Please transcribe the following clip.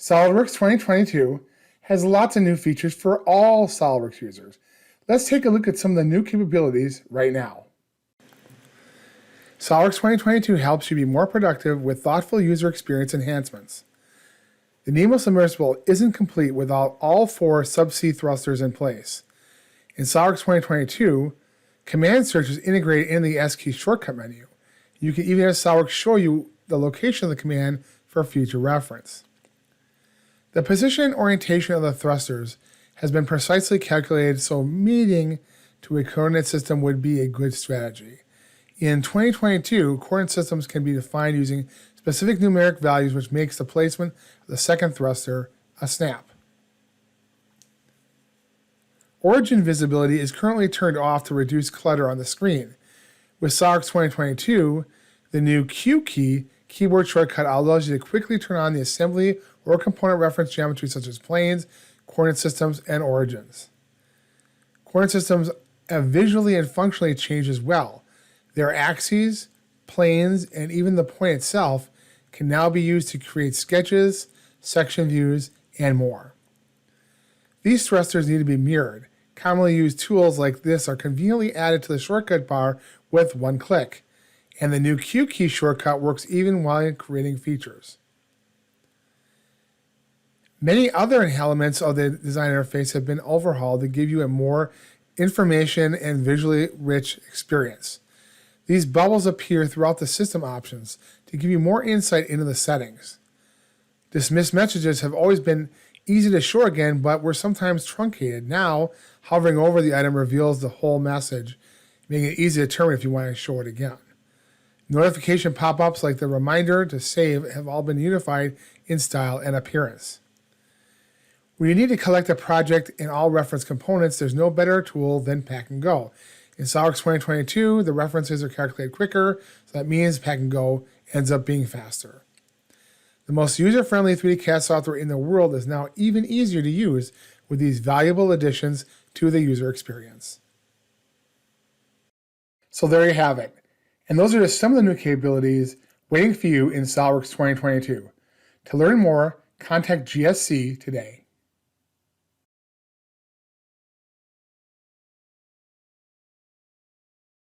SOLIDWORKS 2022 has lots of new features for all SOLIDWORKS users. Let's take a look at some of the new capabilities right now. SOLIDWORKS 2022 helps you be more productive with thoughtful user experience enhancements. The Nemo submersible isn't complete without all 4 subsea thrusters in place. In SOLIDWORKS 2022, command search is integrated in the S key shortcut menu. You can even have SOLIDWORKS show you the location of the command for future reference. The position and orientation of the thrusters has been precisely calculated, so mating to a coordinate system would be a good strategy. In 2022, coordinate systems can be defined using specific numeric values, which makes the placement of the second thruster a snap. Origin visibility is currently turned off to reduce clutter on the screen. With SOLIDWORKS 2022, the new Q key keyboard shortcut allows you to quickly turn on the assembly or component reference geometry such as planes, coordinate systems, and origins. Coordinate systems have visually and functionally changed as well. Their axes, planes, and even the point itself can now be used to create sketches, section views, and more. These thrusters need to be mirrored. Commonly used tools like this are conveniently added to the shortcut bar with one click, and the new Q key shortcut works even while creating features. Many other elements of the design interface have been overhauled to give you a more information and visually rich experience. These bubbles appear throughout the system options to give you more insight into the settings. Dismissed messages have always been easy to show again, but were sometimes truncated. Now, hovering over the item reveals the whole message, making it easy to determine if you want to show it again. Notification pop-ups like the reminder to save have all been unified in style and appearance. When you need to collect a project and all reference components, there's no better tool than Pack and Go. In SOLIDWORKS 2022, the references are calculated quicker, so that means Pack and Go ends up being faster. The most user-friendly 3D CAD software in the world is now even easier to use with these valuable additions to the user experience. So there you have it. And those are just some of the new capabilities waiting for you in SOLIDWORKS 2022. To learn more, contact GSC today.